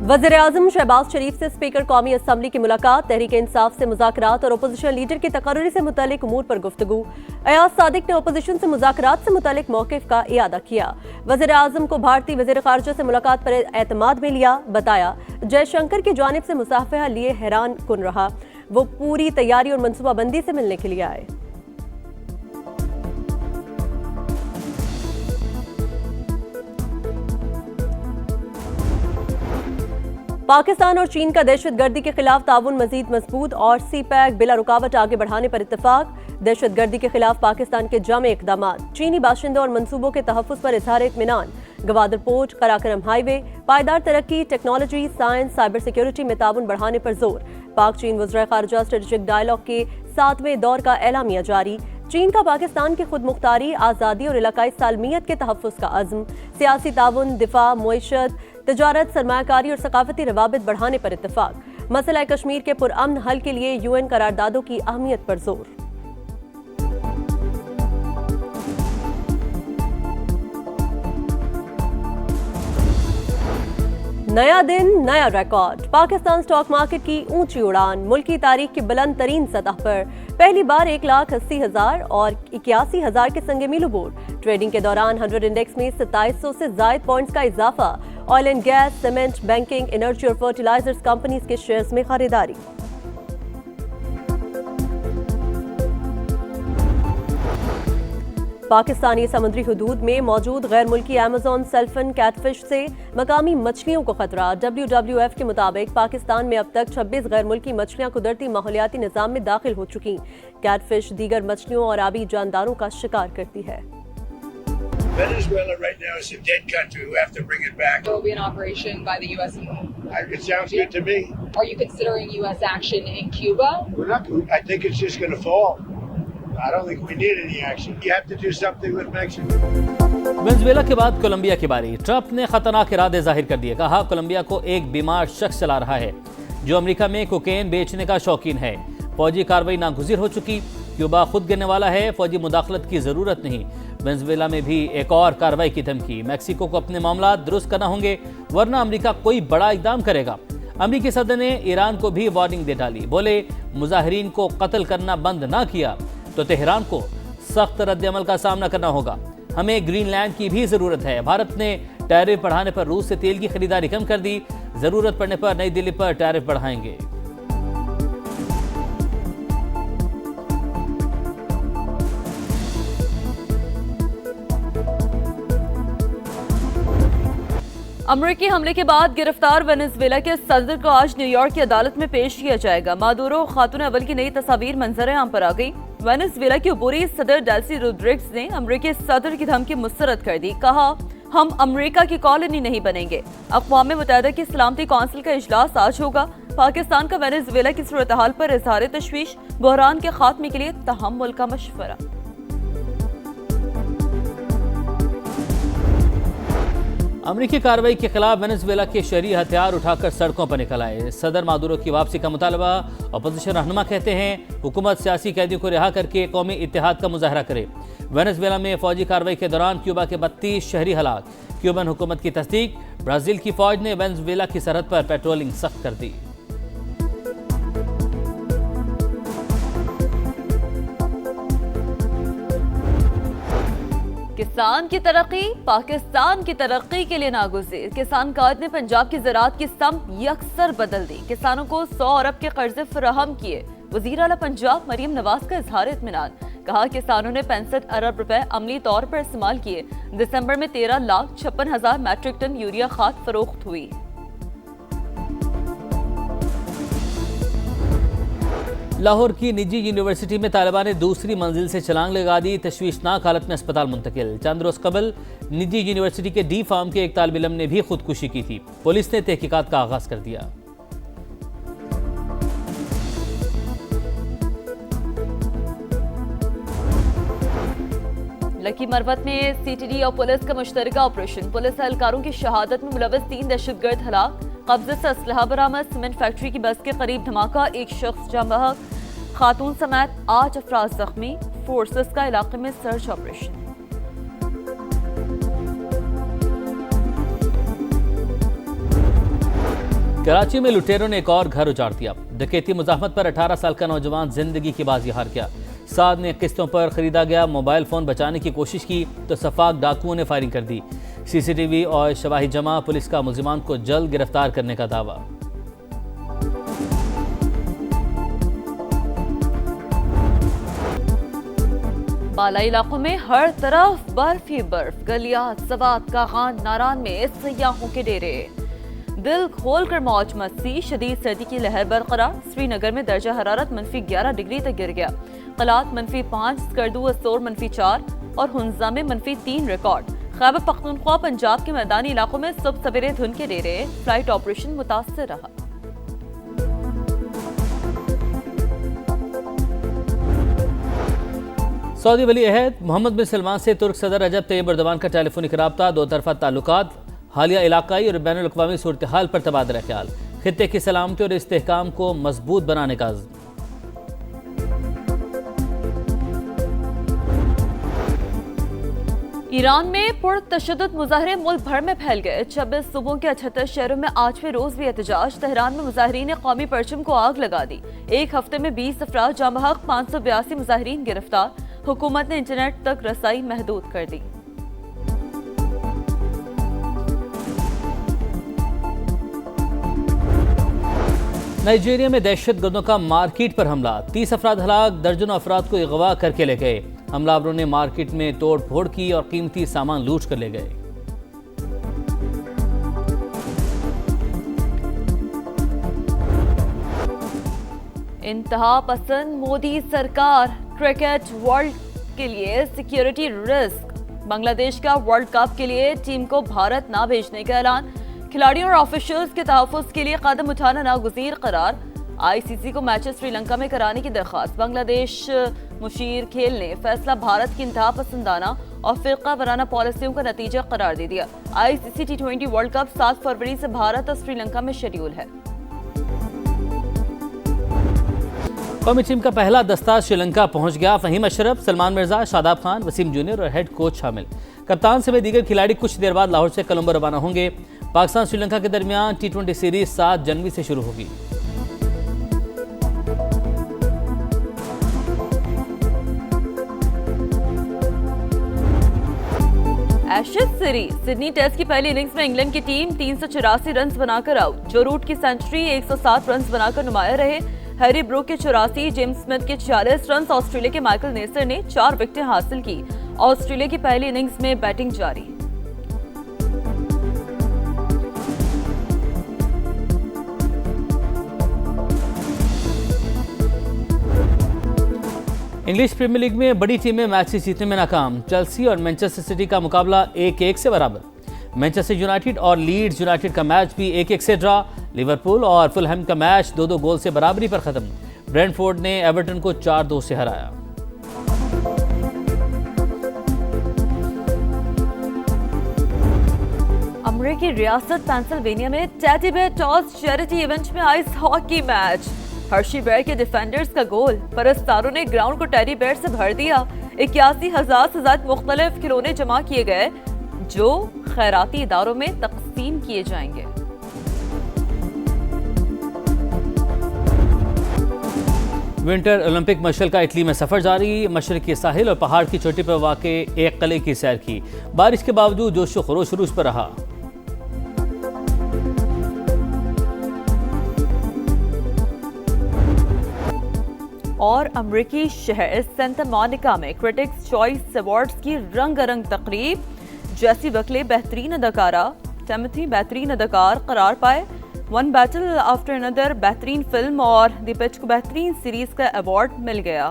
वज़ीर-ए-आज़म शहबाज शरीफ से स्पीकर कौमी असम्बली की मुलाकात, तहरीक इंसाफ से मुज़ाकरात और अपोजिशन लीडर की तकर्री से मुतल्लिक उमूर पर गुफ्तगू। अयाज सादिक ने अपोजिशन से मुज़ाकरात से मुतल्लिक मौक़िफ़ का इयादा किया। वज़ीर-ए-आज़म को भारतीय वज़ीर ख़ारिजा से मुलाकात पर एतमाद में लिया। बताया जयशंकर की जानिब से मुसाफ़हा लिए हैरान कुन रहा, वो पूरी तैयारी और मनसूबाबंदी से मिलने के लिए आए। पाकिस्तान और चीन का दहशतगर्दी के खिलाफ ताउन मजीद मजबूत और सी पैक बिला रुकावट आगे बढ़ाने पर इत्तेफाक। दहशतगर्दी के खिलाफ पाकिस्तान के जामे इक़दामात, चीनी बाशिंदों और मनसूबों के तहफ़्फ़ुज़ पर इज़हार इत्मीनान। गवादर पोर्ट, कराकरम हाईवे, पायदार तरक्की, टेक्नोलॉजी, साइंस, साइबर सिक्योरिटी में ताउन बढ़ाने पर जोर। पाक चीन वज़ीर ख़ारिजा स्ट्रेटेजिक डायलॉग के 7वें दौर का एलामिया जारी। चीन का पाकिस्तान की खुद मुख्तारी, आज़ादी और इलाकाई सालमियत के तहफ़्फ़ुज़ का अज़्म। सियासी ताउन, दिफा, मुईशत, तिजारत, सरमायाकारी और सकाफती रवाबित बढ़ाने पर इत्तेफाक। मसला कश्मीर के पुरअमन हल के लिए UN करारदादों की अहमियत पर जोर। नया दिन नया रिकॉर्ड, पाकिस्तान स्टॉक मार्केट की ऊंची उड़ान, मुल्की तारीख की बुलंद तरीन सतह पर पहली बार 1,80,000 और 81,000 के संगे मील अबूर। ट्रेडिंग के दौरान 100 इंडेक्स में 2700 से जायद पॉइंट्स का इजाफा। Oil and gas, cement, banking, energy और फर्टिलाइजर्स कंपनीज के शेयर्स में खरीदारी। पाकिस्तानी समुद्री हुदूद में मौजूद गैर मुल्की अमेज़न सेल्फन कैटफिश से मकामी मछलियों को खतरा। WWF के मुताबिक पाकिस्तान में अब तक 26 गैर मुल्की मछलियां कुदरती माहौलियाती निज़ाम में दाखिल हो चुकी। कैटफिश दीगर मछलियों और आबी जानदारों का शिकार करती है। Venezuela right now is a dead country. We have to bring it back. There will be an operation by the U.S. It sounds good to me. Are you considering U.S. action in Cuba? We're not. I think it's just going to fall. I don't think we need any action. You have to do something with Mexico. Venezuela के बाद Colombia की बारी। Trump ने खतरनाक इरादे जाहिर कर दिए। कहा कोलंबिया को एक बीमार शख्स चला रहा है जो अमेरिका में कोकेन बेचने का शौकीन है। फौजी कार्रवाई नागुज़िर हो चुकी। क्यूबा खुद गिरने वाला है, फौजी मुदाखलत की जरूरत नहीं। वेनेजुएला में भी एक और कार्रवाई की धमकी। मैक्सिको को अपने मामला दुरुस्त करना होंगे वरना अमेरिका कोई बड़ा इकदाम करेगा। अमेरिकी सदर ने ईरान को भी वार्निंग दे डाली। बोले मुजाहिरीन को कत्ल करना बंद ना किया तो तेहरान को सख्त रद्द-ए-अमल का सामना करना होगा। हमें ग्रीनलैंड की भी जरूरत है। भारत ने टैरिफ बढ़ाने पर रूस से तेल की खरीदारी कम कर दी। जरूरत पड़ने पर नई दिल्ली पर टैरिफ बढ़ाएंगे। अमेरिकी हमले के बाद गिरफ्तार वेनेजुएला के सदर को आज न्यूयॉर्क की अदालत में पेश किया जाएगा। मादुरो खातून अव्वल की नई तस्वीर मंजर आम पर आ गई। वेनेजुएला की अबूरी सदर डेल्सी रोड्रिग्स ने अमेरिकी सदर की धमकी मुस्तरद कर दी। कहा हम अमेरिका की कॉलोनी नहीं बनेंगे। अक़वाम मुत्तहिदा की सलामती कौंसिल का इजलास आज होगा। पाकिस्तान का वेनेजुएला की सूरत हाल पर इज़हार तशवीश, बहरान के खात्मे के लिए तहम्मुल का मशवरा। अमेरिकी कार्रवाई के खिलाफ वेनेजुएला के शहरी हथियार उठाकर सड़कों पर निकल आए। सदर मादुरो की वापसी का मुतालबा। अपोजिशन रहनुमा कहते हैं हुकूमत सियासी कैदियों को रिहा करके कौमी इत्तेहाद का मुजाहरा करे। वेनेजुएला में फौजी कार्रवाई के दौरान क्यूबा के 32 शहरी हलाक। क्यूबन हुकूमत की तस्दीक। ब्राजील की फौज ने वेनेजुएला की सरहद पर पेट्रोलिंग सख्त कर दी। किसान की तरक्की पाकिस्तान की तरक्की के लिए नागुज़ीर। किसान कार्ड ने पंजाब की ज़राअत की समत यकसर बदल दी। किसानों को 100 अरब के कर्जे फराहम किए। वज़ीर आला पंजाब मरीम नवाज का इज़हार इत्मीनान। कहा किसानों ने 65 अरब रुपए अमली तौर पर इस्तेमाल किए। दिसंबर में 13,56,000 मैट्रिक टन यूरिया खाद फरोख्त हुई। लाहौर की निजी यूनिवर्सिटी में तालिबान ने दूसरी मंजिल से छलांग लगा दी। तशवीशनाक हालत में अस्पताल मुंतकिल। चंद रोज कबल निजी यूनिवर्सिटी के डी फार्म के एक तालिब इल्म ने भी खुदकुशी की थी। पुलिस ने तहकीकात का आगाज कर दिया। लकी मरवत में CTD और पुलिस का मुश्तरका ऑपरेशन। पुलिस एहलकारों की शहादत में मुलव्वस 3 दहशतगर्द हलाक। कब्जे से असलहा बरामद। सीमेंट फैक्ट्री की बस के करीब धमाका, एक शख्स जाँ बहक। खातून समेत 8 अफराद जख्मी। फोर्सेस का इलाके में सर्च ऑपरेशन। कराची में लुटेरों ने एक और घर उजाड़ दिया। डकैती मुजाहमत पर 18 साल का नौजवान जिंदगी की बाजी हार गया। साद ने किस्तों पर खरीदा गया मोबाइल फोन बचाने की कोशिश की तो सफाक डाकुओं ने फायरिंग कर दी। सीसीटीवी और शवाही जमा, पुलिस का मुलजिमान को जल्द गिरफ्तार करने का दावा। बालाई इलाकों में हर तरफ बर्फ ही बर्फ। गलियात, सवात, कागान, नारान में सयाहों के डेरे। दिल खोलकर मौज मस्ती। शदीद सर्दी की लहर बरकरार। श्रीनगर में दर्जा हरारत -11 डिग्री तक गिर गया। कलात -5, स्कर्दू असोर -4 और हुंजा में -3 रिकॉर्ड। खैबर पख्तूनख्वा पंजाब के मैदानी इलाकों में सुबह सवेरे धुंध के डेरे। फ्लाइट ऑपरेशन मुतासर रहा। सऊदी वली अहद मोहम्मद बिन सलमान से तुर्क सदर रजब तैयब एर्दोगान का टेलीफोनिक रब्ता, दो तरफा ताल्लुकात, हालिया इलाकाई और बैनुल अक़वामी सूरत हाल पर तबादला ख्याल, खित्ते की सलामती और इस्तेहकाम को मजबूत बनाने का अज़्म। ईरान में पुरतशद्दुद मुजाहरे मुल्क भर में फैल गए। 26 सूबों के 78 शहरों में आज भी रोज भी एहतजाज। तेहरान में मुजाहरीन ने कौमी परचम को आग लगा दी। एक हफ्ते में 20 अफराद जाम बहक, 582 मुजाहरीन गिरफ्तार। हुकूमत ने इंटरनेट तक रसाई महदूद कर दी। नाइजीरिया में दहशतगर्दों का मार्केट पर हमला, 30 अफराद हलाक, दर्जनों अफराद को अगवा करके ले गए। हमलावरों ने मार्केट में तोड़ फोड़ की और कीमती सामान लूट कर ले गए। इंतहा पसंद मोदी सरकार। क्रिकेट वर्ल्ड के लिए सिक्योरिटी रिस्क। बांग्लादेश का वर्ल्ड कप के लिए टीम को भारत ना भेजने का ऐलान। खिलाड़ियों और ऑफिशियल्स के तहफ़्फ़ुज़ के लिए कदम उठाना नागुज़ीर करार। आईसीसी को मैचेस श्रीलंका में कराने की दरख्वास्त। बांग्लादेश मुशीर खेल ने फैसला भारत की इंतहा पसंदाना और फ़िरका वाराना पॉलिसियों का नतीजा करार दे दिया। आईसीसी T20 वर्ल्ड कप 7 फरवरी से भारत और श्रीलंका में शेड्यूल है। कौमी टीम का पहला दस्ता श्रीलंका पहुंच गया। फहीम अशरफ, सलमान मिर्जा, शादाब खान, वसीम जूनियर और हेड कोच शामिल। कप्तान समेत दीगर खिलाड़ी कुछ देर बाद लाहौर से कोलंबो रवाना होंगे। पाकिस्तान श्रीलंका के दरमियान T20 सीरीज 7 जनवरी से शुरू होगी। Ashes series. सिडनी टेस्ट की पहली इनिंग्स में इंग्लैंड की टीम 384 रन बनाकर आउट। जो रूट की सेंचुरी 107 रन बनाकर नुमाया रहे। हैरी ब्रूक के 84, जेम्स स्मिथ के 46 रन। ऑस्ट्रेलिया के माइकल नेसर ने 4 विकेटें हासिल की। ऑस्ट्रेलिया की पहली इनिंग्स में बैटिंग जारी। इंग्लिश प्रीमियर लीग में बड़ी टीमें मैचेस जीतने में नाकाम। चेल्सी और मैनचेस्टर सिटी का मुकाबला 1-1 से बराबर। मैनचेस्टर यूनाइटेड और लीड्स यूनाइटेड का मैच भी 1-1 से ड्रा। लिवरपूल और फुलहैम का मैच 2-2 गोल से बराबरी पर खत्म। ब्रेंटफोर्ड ने एवर्टन को 4-2 से हराया। अमेरिकी रियासत पेंसिल्वेनिया में teddy bear toss charity event में ice hockey match. Hershey bear के डिफेंडर्स का गोल। परस्तारों ने ग्राउंड को टेडी बेयर से भर दिया। 81,000 से ज्यादा मुख्तलिफ खिलौने जमा किए गए जो खैराती इदारों में तकसीम किए जाएंगे। विंटर ओलंपिक मशल का इटली में सफर जारी। मशरकी साहिल और पहाड़ की चोटी पर वाक़े एक किले की सैर की। बारिश के बावजूद जोश व खरोश उरूज पर रहा। और अमेरिकी शहर सेंटा मोनिका में क्रिटिक्स चॉइस अवार्ड्स की रंगारंग तकरीब। जेसी बकले बेहतरीन अदाकारा, टिमोथी बेहतरीन अदाकार करार पाए। वन बैटल आफ्टर अनदर बेहतरीन फिल्म और द पिच को बेहतरीन सीरीज का अवार्ड मिल गया।